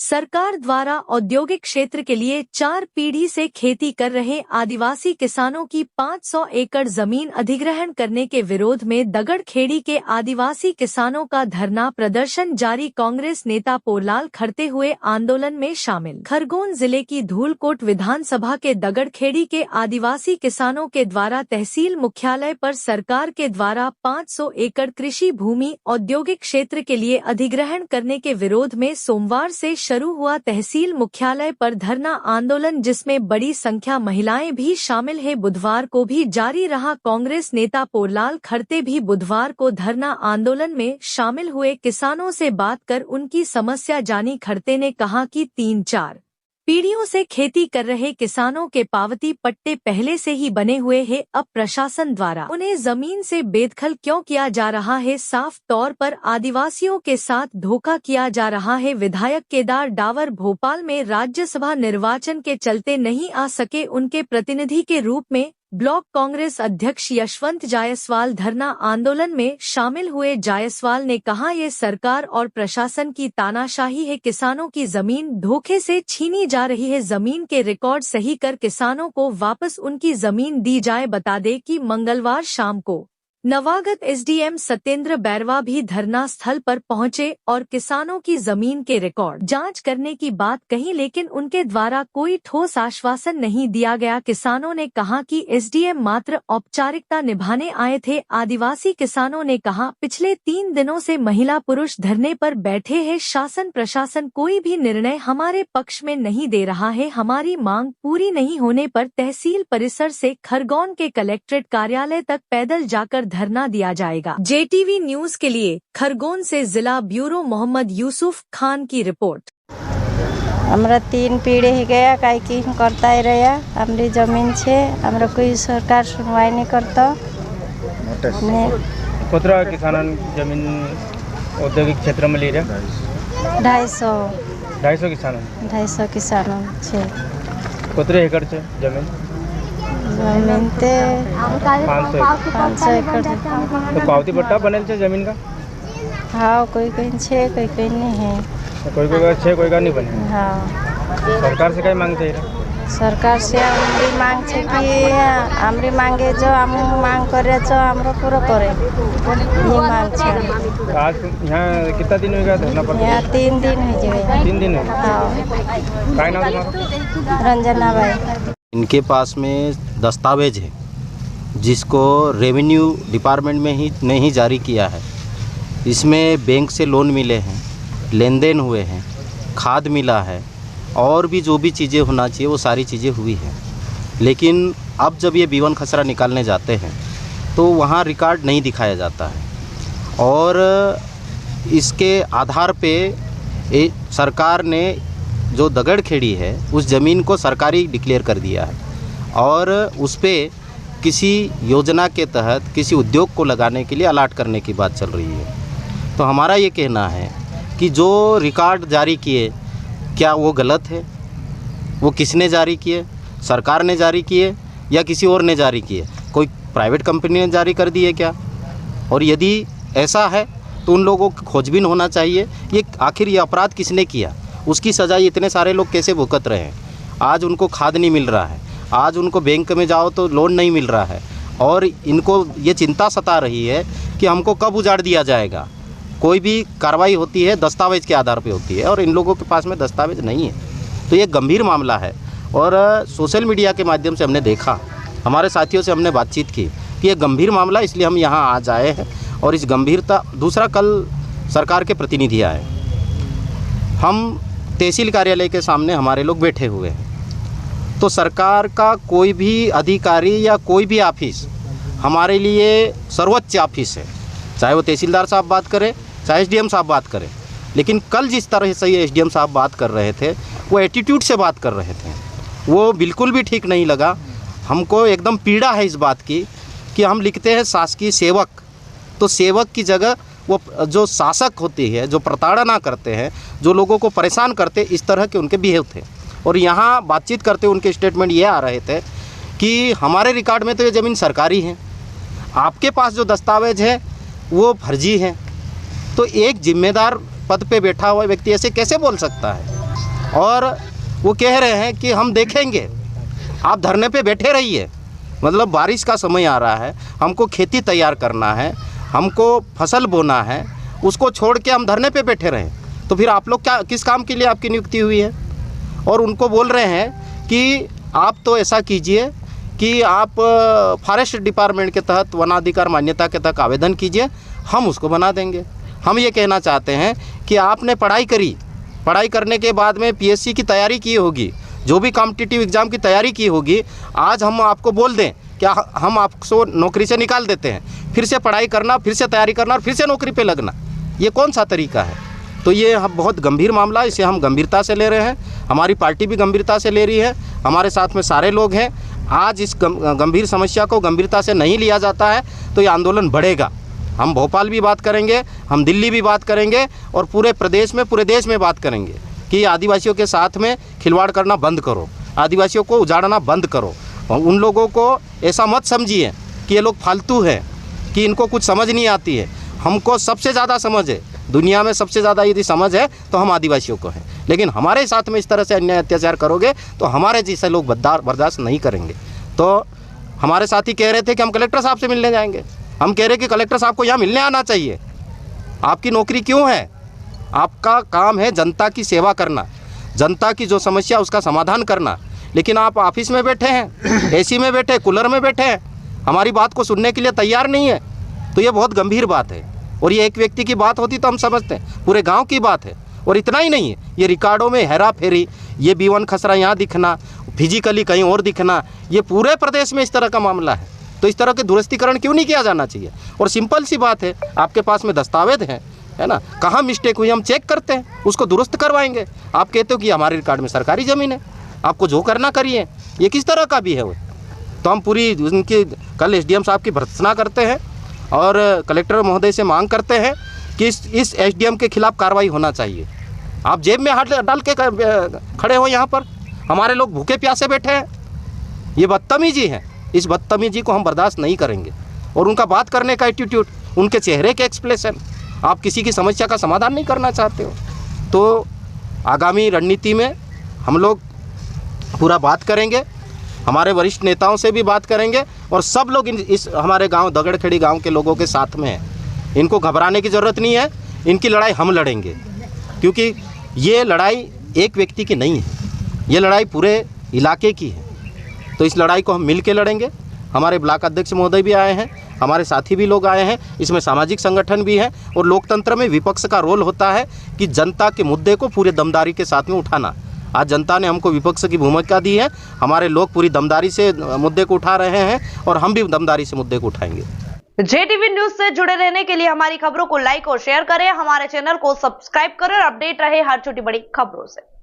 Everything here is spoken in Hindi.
सरकार द्वारा औद्योगिक क्षेत्र के लिए 4 पीढ़ी से खेती कर रहे आदिवासी किसानों की 500 एकड़ जमीन अधिग्रहण करने के विरोध में दगड़खेड़ी के आदिवासी किसानों का धरना प्रदर्शन जारी। कांग्रेस नेता पोलाल खड़ते हुए आंदोलन में शामिल। खरगोन जिले की धूलकोट विधानसभा के दगड़खेड़ी के आदिवासी किसानों के द्वारा तहसील मुख्यालय पर सरकार के द्वारा 500 एकड़ कृषि भूमि औद्योगिक क्षेत्र के लिए अधिग्रहण करने के विरोध में सोमवार से शुरू हुआ तहसील मुख्यालय पर धरना आंदोलन, जिसमें बड़ी संख्या महिलाएं भी शामिल है। बुधवार को भी जारी रहा। कांग्रेस नेता पोलाल खड़ते भी बुधवार को धरना आंदोलन में शामिल हुए। किसानों से बात कर उनकी समस्या जानी। खड़ते ने कहा कि 3-4 पीढ़ियों से खेती कर रहे किसानों के पावती पट्टे पहले से ही बने हुए हैं। अब प्रशासन द्वारा उन्हें जमीन से बेदखल क्यों किया जा रहा है? साफ तौर पर आदिवासियों के साथ धोखा किया जा रहा है। विधायक केदार डावर भोपाल में राज्यसभा निर्वाचन के चलते नहीं आ सके। उनके प्रतिनिधि के रूप में ब्लॉक कांग्रेस अध्यक्ष यशवंत जायसवाल धरना आंदोलन में शामिल हुए। जायसवाल ने कहा, ये सरकार और प्रशासन की तानाशाही है। किसानों की जमीन धोखे से छीनी जा रही है। जमीन के रिकॉर्ड सही कर किसानों को वापस उनकी जमीन दी जाए। बता दें कि मंगलवार शाम को नवागत एसडीएम सत्येंद्र बैरवा भी धरना स्थल पर पहुंचे और किसानों की जमीन के रिकॉर्ड जांच करने की बात कही, लेकिन उनके द्वारा कोई ठोस आश्वासन नहीं दिया गया। किसानों ने कहा कि एसडीएम मात्र औपचारिकता निभाने आए थे। आदिवासी किसानों ने कहा, पिछले 3 दिनों से महिला पुरुष धरने पर बैठे हैं। शासन प्रशासन कोई भी निर्णय हमारे पक्ष में नहीं दे रहा है। हमारी मांग पूरी नहीं होने पर तहसील परिसर से खरगोन के कलेक्ट्रेट कार्यालय तक पैदल जाकर धरना दिया जाएगा। जेटीवी न्यूज के लिए खरगोन से जिला ब्यूरो मोहम्मद यूसुफ खान की रिपोर्ट। हमरा 3 पीढ़ी ही गया काई की करता ही रहा। हमारी जमीन छे, हमरा कोई सरकार सुनवाई नहीं करता। कितना किसान जमीन औद्योगिक क्षेत्र में ले रहे? 250 किसान 250 किसानों छे। कितने एकड़ छे जमीन? जमीन ते 500 एकड़। तो पावती पट्टा बनेल छे जमीन का? हाँ, कोई कहीं छे, कोई कहीं नहीं है। तो कोई का छे, कोई का नहीं बने। हाँ, सरकार से क्या मांग चाहिए? सरकार से हमारी मांग छे कि हमारी मांगे जो हम मांग करे जो हमरो पूरा करे, ये मांग छे। आज यहाँ कितना दिन हो गया धरना पर? यहाँ 3 दिन है जो। 3 दिन है? हाँ। क्या नाम तुम्हारा? रंजना भाई। इनके पास में दस्तावेज है जिसको रेवेन्यू डिपार्टमेंट में ही नहीं जारी किया है। इसमें बैंक से लोन मिले हैं, लेन देन हुए हैं, खाद मिला है और भी जो भी चीज़ें होना चाहिए वो सारी चीज़ें हुई हैं। लेकिन अब जब ये B1 खसरा निकालने जाते हैं तो वहाँ रिकॉर्ड नहीं दिखाया जाता है और इसके आधार पे सरकार ने जो दगड़खेड़ी है उस ज़मीन को सरकारी डिक्लेयर कर दिया है और उस पर किसी योजना के तहत किसी उद्योग को लगाने के लिए अलाट करने की बात चल रही है। तो हमारा ये कहना है कि जो रिकॉर्ड जारी किए क्या वो गलत है? वो किसने जारी किए? सरकार ने जारी किए या किसी और ने जारी किए? कोई प्राइवेट कंपनी ने जारी कर दिए क्या? और यदि ऐसा है तो उन लोगों की खोजबीन होना चाहिए। ये आखिर ये अपराध किसने किया, उसकी सज़ा इतने सारे लोग कैसे भुगत रहे हैं? आज उनको खाद नहीं मिल रहा है, आज उनको बैंक में जाओ तो लोन नहीं मिल रहा है और इनको ये चिंता सता रही है कि हमको कब उजाड़ दिया जाएगा। कोई भी कार्रवाई होती है दस्तावेज़ के आधार पे होती है और इन लोगों के पास में दस्तावेज़ नहीं है। तो ये गंभीर मामला है और सोशल मीडिया के माध्यम से हमने देखा, हमारे साथियों से हमने बातचीत की कि ये गंभीर मामला, इसलिए हम यहाँ आज आए हैं और इस गंभीरता। दूसरा, कल सरकार के प्रतिनिधि आए, हम तहसील कार्यालय के सामने हमारे लोग बैठे हुए हैं। तो सरकार का कोई भी अधिकारी या कोई भी ऑफिस हमारे लिए सर्वोच्च ऑफिस है, चाहे वो तहसीलदार साहब बात करें चाहे एसडीएम साहब बात करें। लेकिन कल जिस तरह से ये एसडीएम साहब बात कर रहे थे वो एटीट्यूड से बात कर रहे थे, वो बिल्कुल भी ठीक नहीं लगा। हमको एकदम पीड़ा है इस बात की कि हम लिखते हैं शासकीय सेवक, तो सेवक की जगह वो जो शासक होती है, जो प्रताड़ना करते हैं, जो लोगों को परेशान करते, इस तरह के उनके बिहेव थे। और यहाँ बातचीत करते उनके स्टेटमेंट ये आ रहे थे कि हमारे रिकॉर्ड में तो ये ज़मीन सरकारी है, आपके पास जो दस्तावेज है वो फर्जी है। तो एक जिम्मेदार पद पे बैठा हुआ व्यक्ति ऐसे कैसे बोल सकता है? और वो कह रहे हैं कि हम देखेंगे, आप धरने पे बैठे रहिए। मतलब बारिश का समय आ रहा है, हमको खेती तैयार करना है, हमको फसल बोना है, उसको छोड़ के हम धरने पे बैठे रहें तो फिर आप लोग क्या, किस काम के लिए आपकी नियुक्ति हुई है? और उनको बोल रहे हैं कि आप तो ऐसा कीजिए कि आप फॉरेस्ट डिपार्टमेंट के तहत वनाधिकार मान्यता के तहत आवेदन कीजिए, हम उसको बना देंगे। हम ये कहना चाहते हैं कि आपने पढ़ाई करी, पढ़ाई करने के बाद में पीएससी की तैयारी की होगी, जो भी कॉम्पिटिटिव एग्ज़ाम की तैयारी की होगी, आज हम आपको बोल दें क्या हम आपको नौकरी से निकाल देते हैं, फिर से पढ़ाई करना, फिर से तैयारी करना और फिर से नौकरी पे लगना, ये कौन सा तरीका है? तो ये हम बहुत गंभीर मामला है, इसे हम गंभीरता से ले रहे हैं, हमारी पार्टी भी गंभीरता से ले रही है, हमारे साथ में सारे लोग हैं। आज इस गंभीर समस्या को गंभीरता से नहीं लिया जाता है तो ये आंदोलन बढ़ेगा। हम भोपाल भी बात करेंगे, हम दिल्ली भी बात करेंगे और पूरे प्रदेश में, पूरे देश में बात करेंगे कि आदिवासियों के साथ में खिलवाड़ करना बंद करो, आदिवासियों को उजाड़ना बंद करो। उन लोगों को ऐसा मत समझिए कि ये लोग फालतू हैं, कि इनको कुछ समझ नहीं आती है। हमको सबसे ज़्यादा समझ है, दुनिया में सबसे ज़्यादा यदि समझ है तो हम आदिवासियों को है। लेकिन हमारे साथ में इस तरह से अन्याय अत्याचार करोगे तो हमारे जैसे लोग बर्दाश्त नहीं करेंगे। तो हमारे साथी कह रहे थे कि हम कलेक्टर साहब से मिलने जाएंगे। हम कह रहे कि कलेक्टर साहब को यहाँ मिलने आना चाहिए। आपकी नौकरी क्यों है? आपका काम है जनता की सेवा करना, जनता की जो समस्या उसका समाधान करना। लेकिन आप ऑफिस में बैठे हैं, एसी में बैठे, कूलर में बैठे हैं, हमारी बात को सुनने के लिए तैयार नहीं है। तो ये बहुत गंभीर बात है। और ये एक व्यक्ति की बात होती तो हम समझते हैं, पूरे गांव की बात है। और इतना ही नहीं है, ये रिकॉर्डों में हेरा फेरी, ये B1 खसरा यहाँ दिखना, फिजिकली कहीं और दिखना, ये पूरे प्रदेश में इस तरह का मामला है। तो इस तरह के दुरुस्तीकरण क्यों नहीं किया जाना चाहिए? और सिंपल सी बात है, आपके पास में दस्तावेज हैं, है ना, कहाँ मिस्टेक हुई हम चेक करते हैं, उसको दुरुस्त करवाएंगे। आप कहते हो कि हमारे रिकॉर्ड में सरकारी ज़मीन है, आपको जो करना करिए। ये किस तरह का भी है वो? तो हम पूरी उनकी कल SDM साहब की भर्त्सना करते हैं और कलेक्टर महोदय से मांग करते हैं कि इस SDM के खिलाफ कार्रवाई होना चाहिए। आप जेब में हाथ डाल के खड़े हो यहाँ पर, हमारे लोग भूखे प्यासे बैठे हैं, ये बदतमीजी है। इस बदतमीजी को हम बर्दाश्त नहीं करेंगे। और उनका बात करने का एटीट्यूड, उनके चेहरे के एक्सप्रेशन, आप किसी की समस्या का समाधान नहीं करना चाहते हो। तो आगामी रणनीति में हम लोग पूरा बात करेंगे, हमारे वरिष्ठ नेताओं से भी बात करेंगे और सब लोग इस हमारे गांव दगड़खेड़ी गांव के लोगों के साथ में हैं। इनको घबराने की ज़रूरत नहीं है, इनकी लड़ाई हम लड़ेंगे, क्योंकि ये लड़ाई एक व्यक्ति की नहीं है, ये लड़ाई पूरे इलाके की है। तो इस लड़ाई को हम मिल के लड़ेंगे। हमारे ब्लॉक अध्यक्ष महोदय भी आए हैं, हमारे साथी भी लोग आए हैं, इसमें सामाजिक संगठन भी हैं। और लोकतंत्र में विपक्ष का रोल होता है कि जनता के मुद्दे को पूरे दमदारी के साथ में उठाना। आज जनता ने हमको विपक्ष की भूमिका दी है, हमारे लोग पूरी दमदारी से मुद्दे को उठा रहे हैं और हम भी दमदारी से मुद्दे को उठाएंगे। JTV न्यूज से जुड़े रहने के लिए हमारी खबरों को लाइक और शेयर करें, हमारे चैनल को सब्सक्राइब करें और अपडेट रहे हर छोटी बड़ी खबरों से।